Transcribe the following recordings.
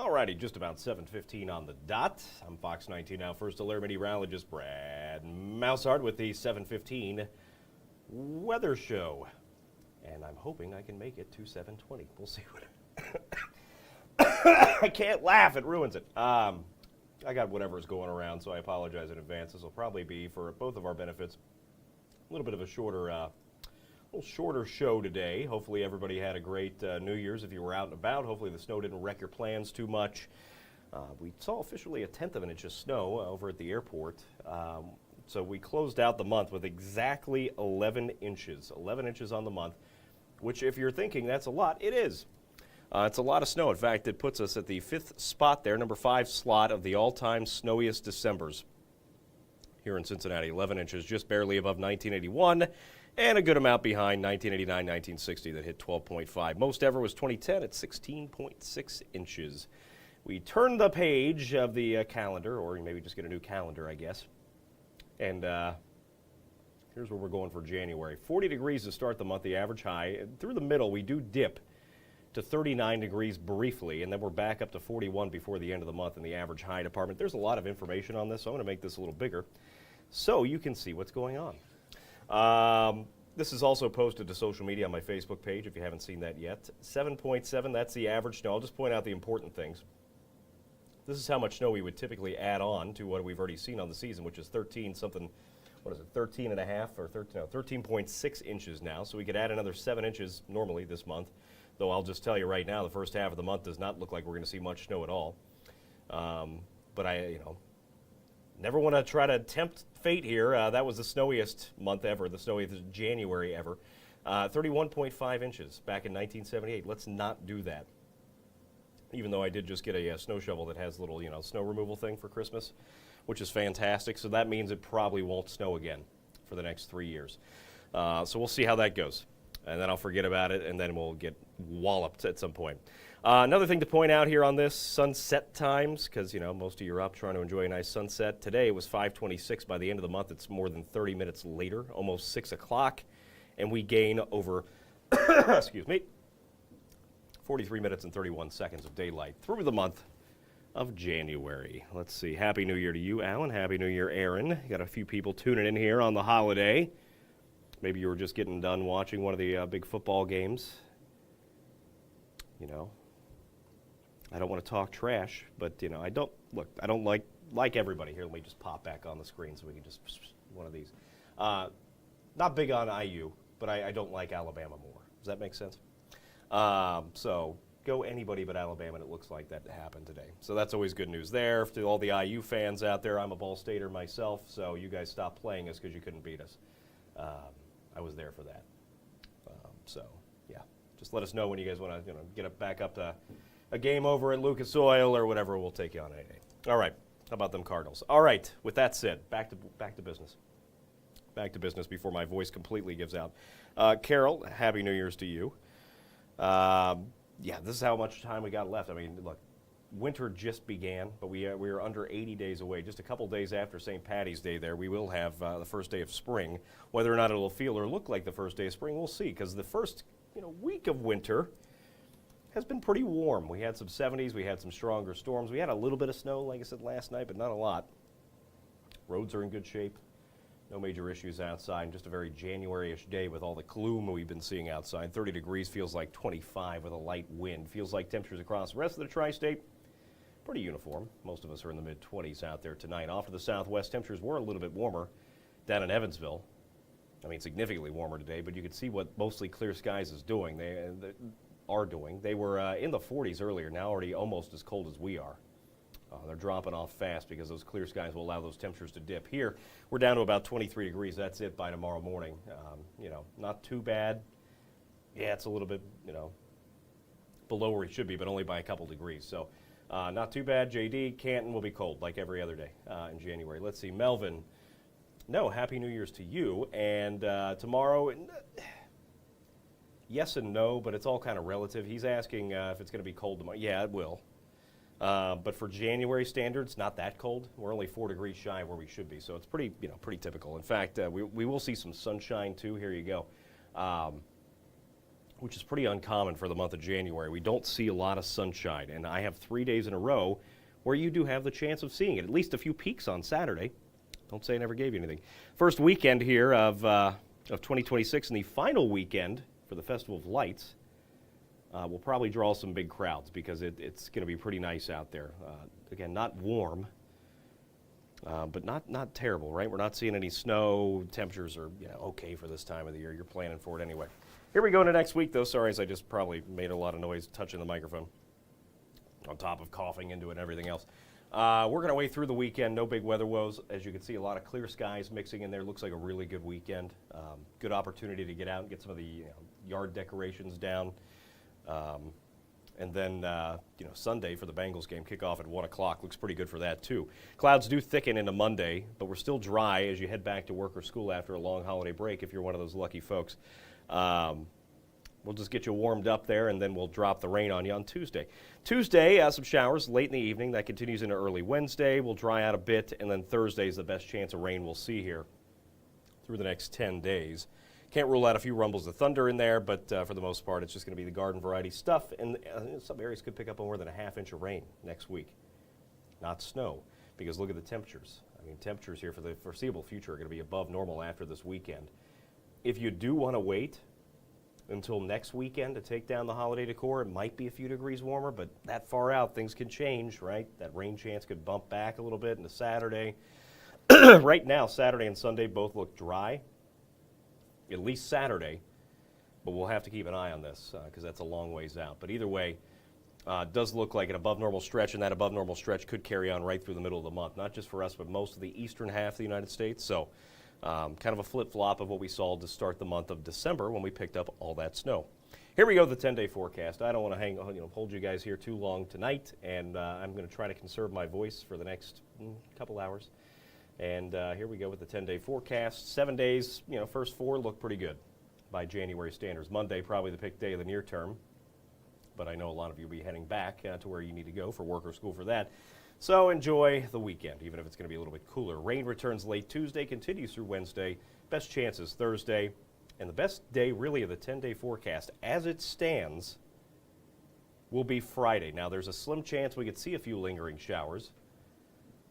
Alrighty, just about 7:15 on the dot. I'm Fox 19 Now First Alert Meteorologist Brad Maushart with the 7:15 weather show. And I'm hoping I can make it to 7:20. We'll see what... I can't laugh, it ruins it. I got whatever's going around, so I apologize in advance. This will probably be, for both of our benefits, a little bit of a shorter show today. Hopefully everybody had a great New Year's if you were out and about. Hopefully the snow didn't wreck your plans too much. We saw officially 1/10 of an inch of snow over at the airport. So we closed out the month with exactly 11 inches. 11 inches on the month, which if you're thinking that's a lot, it is. It's a lot of snow. In fact, it puts us at the 5th spot there, number 5 slot of the all-time snowiest Decembers here in Cincinnati. 11 inches, just barely above 1981. And a good amount behind 1989-1960 that hit 12.5. Most ever was 2010 at 16.6 inches. We turn the page of the calendar, or maybe just get a new calendar, I guess. And here's where we're going for January. 40 degrees to start the month, the average high. And through the middle, we do dip to 39 degrees briefly, and then we're back up to 41 before the end of the month in the average high department. There's a lot of information on this, so I'm going to make this a little bigger so you can see what's going on. This is also posted to social media on my Facebook page if you haven't seen that yet. 7.7, that's the average snow. I'll just point out the important things. This is how much snow we would typically add on to what we've already seen on the season, which is 13 something, what is it, 13 and a half or 13.6 inches now. So we could add another 7 inches normally this month, though I'll just tell you right now, the first half of the month does not look like we're going to see much snow at all. But I never want to try to tempt fate here. That was the snowiest month ever, the snowiest January ever. 31.5 inches back in 1978. Let's not do that. Even though I did just get a snow shovel that has a little, snow removal thing for Christmas, which is fantastic. So that means it probably won't snow again for the next 3 years. So we'll see how that goes. And then I'll forget about it, and then we'll get walloped at some point. Another thing to point out here on this, sunset times, because, most of you are up trying to enjoy a nice sunset. Today it was 5:26. By the end of the month, it's more than 30 minutes later, almost 6 o'clock, and we gain over, excuse me, 43 minutes and 31 seconds of daylight through the month of January. Let's see. Happy New Year to you, Alan. Happy New Year, Aaron. Got a few people tuning in here on the holiday. Maybe you were just getting done watching one of the big football games. I don't want to talk trash, but, I don't like everybody. Here, let me just pop back on the screen so we can just, one of these. Not big on IU, but I don't like Alabama more. Does that make sense? So go anybody but Alabama, and it looks like that happened today. So that's always good news there. To all the IU fans out there, I'm a Ball Stater myself, so you guys stopped playing us because you couldn't beat us. I was there for that. So, yeah, just let us know when you guys want to get it back up to a game over at Lucas Oil or whatever. We'll take you on any day. All right, how about them Cardinals? All right, with that said, back to business. Back to business before my voice completely gives out. Carol, Happy New Year's to you. Yeah, this is how much time we got left. I mean, look, winter just began, but we are under 80 days away. Just a couple days after St. Patty's Day there, we will have the first day of spring. Whether or not it will feel or look like the first day of spring, we'll see, because the first week of winter has been pretty warm. We had some 70s, we had some stronger storms. We had a little bit of snow, like I said, last night, but not a lot. Roads are in good shape. No major issues outside, and just a very January-ish day with all the gloom we've been seeing outside. 30 degrees feels like 25 with a light wind. Feels like temperatures across the rest of the tri-state pretty uniform. Most of us are in the mid-20s out there tonight. Off to the southwest, temperatures were a little bit warmer down in Evansville. I mean, significantly warmer today, but you could see what mostly clear skies is doing. They are doing. They were in the 40s earlier, now already almost as cold as we are. They're dropping off fast because those clear skies will allow those temperatures to dip. Here, we're down to about 23 degrees. That's it by tomorrow morning. Not too bad. Yeah, it's a little bit, below where it should be, but only by a couple degrees. So not too bad. JD, Canton will be cold like every other day in January. Let's see. Melvin, no, Happy New Year's to you. And tomorrow, yes and no, but it's all kind of relative. He's asking if it's going to be cold tomorrow. Yeah, it will. But for January standards, not that cold. We're only 4 degrees shy of where we should be, so it's pretty typical. In fact, we will see some sunshine too. Here you go. which is pretty uncommon for the month of January. We don't see a lot of sunshine, and I have 3 days in a row where you do have the chance of seeing it, at least a few peaks on Saturday. Don't say I never gave you anything. First weekend here of 2026, and the final weekend for the Festival of Lights will probably draw some big crowds because it's going to be pretty nice out there. Again, not warm, but not terrible, right? We're not seeing any snow. Temperatures are okay for this time of the year. You're planning for it anyway. Here we go into next week, though. Sorry, as I just probably made a lot of noise touching the microphone on top of coughing into it and everything else. We're going to wait through the weekend. No big weather woes. As you can see, a lot of clear skies mixing in there. Looks like a really good weekend. Good opportunity to get out and get some of the yard decorations down. And then, Sunday for the Bengals game, kickoff at 1 o'clock. Looks pretty good for that, too. Clouds do thicken into Monday, but we're still dry as you head back to work or school after a long holiday break if you're one of those lucky folks. We'll just get you warmed up there, and then we'll drop the rain on you on Tuesday. Tuesday, some showers late in the evening. That continues into early Wednesday. We'll dry out a bit, and then Thursday is the best chance of rain we'll see here through the next 10 days. Can't rule out a few rumbles of thunder in there, but for the most part, it's just going to be the garden variety stuff. And some areas could pick up more than a half inch of rain next week. Not snow, because look at the temperatures. I mean, temperatures here for the foreseeable future are going to be above normal after this weekend. If you do want to wait until next weekend to take down the holiday decor, it might be a few degrees warmer, but that far out, things can change, right? That rain chance could bump back a little bit into Saturday. Right now, Saturday and Sunday both look dry. At least Saturday, but we'll have to keep an eye on this because that's a long ways out. But either way, it does look like an above normal stretch, and that above normal stretch could carry on right through the middle of the month, not just for us, but most of the eastern half of the United States. So kind of a flip-flop of what we saw to start the month of December when we picked up all that snow. Here we go, the 10-day forecast. I don't want to hold you guys here too long tonight, and I'm going to try to conserve my voice for the next couple hours. And here we go with the 10-day forecast. 7 days, first 4 look pretty good by January standards. Monday, probably the pick day of the near term. But I know a lot of you will be heading back to where you need to go for work or school for that. So enjoy the weekend, even if it's going to be a little bit cooler. Rain returns late Tuesday, continues through Wednesday. Best chances Thursday. And the best day, really, of the 10-day forecast, as it stands, will be Friday. Now, there's a slim chance we could see a few lingering showers.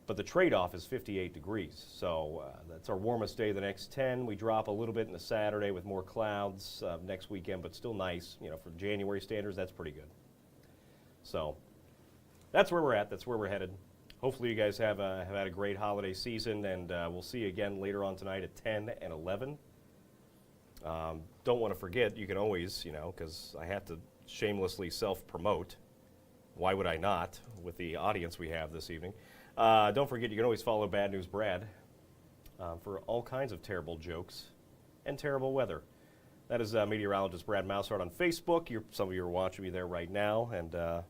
But the trade-off is 58 degrees, so that's our warmest day of the next 10. We drop a little bit into Saturday with more clouds next weekend, but still nice. For January standards, that's pretty good. So that's where we're at. That's where we're headed. Hopefully you guys have had a great holiday season, and we'll see you again later on tonight at 10 and 11. Don't want to forget, you can always, because I have to shamelessly self-promote. Why would I not with the audience we have this evening? Don't forget, you can always follow Bad News Brad for all kinds of terrible jokes and terrible weather. That is meteorologist Brad Maushart on Facebook. Some of you are watching me there right now, and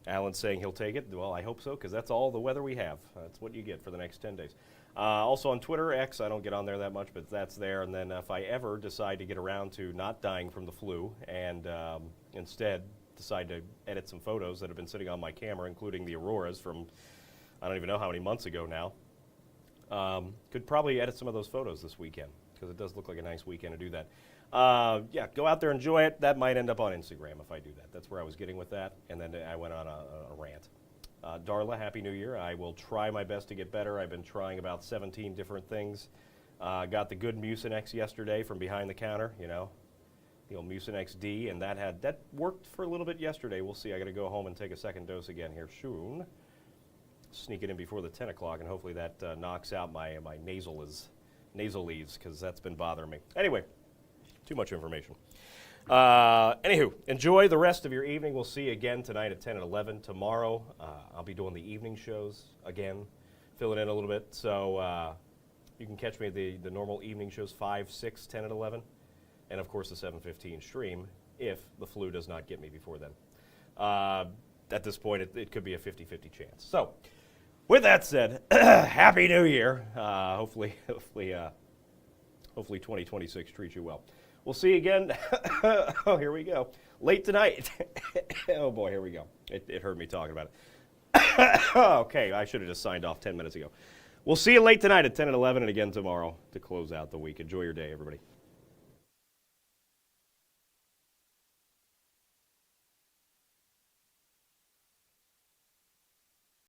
Alan's saying he'll take it. Well, I hope so, because that's all the weather we have. That's what you get for the next 10 days. Also on Twitter, X, I don't get on there that much, but that's there. And then if I ever decide to get around to not dying from the flu and instead decide to edit some photos that have been sitting on my camera, including the auroras from I don't even know how many months ago now. Could probably edit some of those photos this weekend because it does look like a nice weekend to do that. Go out there, enjoy it. That might end up on Instagram if I do that. That's where I was getting with that. And then I went on a rant. Darla, Happy New Year. I will try my best to get better. I've been trying about 17 different things. Got the good Mucinex yesterday from behind the counter, the old Mucinex D, and that worked for a little bit yesterday. We'll see. I got to go home and take a second dose again here soon. Sneak it in before the 10 o'clock, and hopefully that knocks out my nasal leaves, because that's been bothering me. Anyway, too much information. Anywho, enjoy the rest of your evening. We'll see you again tonight at 10 and 11. Tomorrow, I'll be doing the evening shows again, filling in a little bit. So you can catch me at the normal evening shows, 5, 6, 10, and 11. And, of course, the 7:15 stream if the flu does not get me before then. At this point, it could be a 50-50 chance. So, with that said, Happy New Year. Hopefully 2026 treats you well. We'll see you again. Oh, here we go. Late tonight. Oh, boy, here we go. It hurt me talking about it. Okay, I should have just signed off 10 minutes ago. We'll see you late tonight at 10 and 11 and again tomorrow to close out the week. Enjoy your day, everybody.